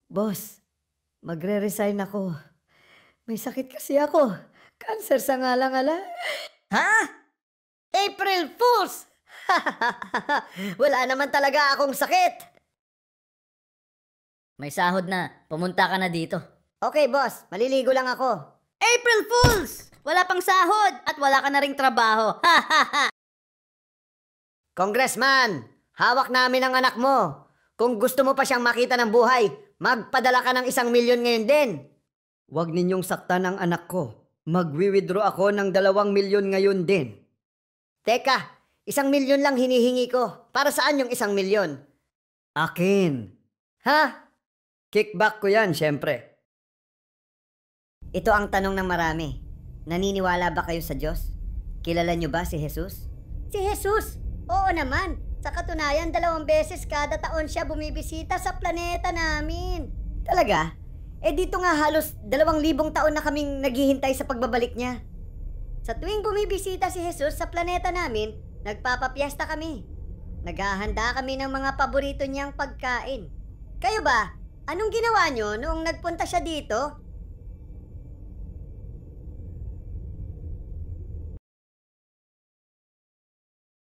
Boss, magre-resign ako. May sakit kasi ako. Cancer sa ngalangala. Ha? April Fools! Wala naman talaga akong sakit. May sahod na. Pumunta ka na dito. Okay, boss. Maliligo lang ako. April Fools! Wala pang sahod at wala ka na ring trabaho. Congressman, hawak namin ang anak mo. Kung gusto mo pa siyang makita ng buhay, magpadala ka ng 1,000,000 ngayon din. Huwag ninyong saktan ang anak ko. Magwi-withdraw ako ng 2,000,000 ngayon din. Teka, 1,000,000 lang hinihingi ko. Para saan yung 1,000,000? Akin. Ha? Kickback ko yan, syempre. Ito ang tanong ng marami. Naniniwala ba kayo sa Diyos? Kilala niyo ba si Jesus? Si Jesus? Oo naman. Sa katunayan, 2 beses kada taon siya bumibisita sa planeta namin. Talaga? Eh dito nga halos 2,000 taon na kaming naghihintay sa pagbabalik niya. Sa tuwing bumibisita si Jesus sa planeta namin, nagpapapiesta kami. Naghahanda kami ng mga paborito niyang pagkain. Kayo ba? Anong ginawa niyo noong nagpunta siya dito?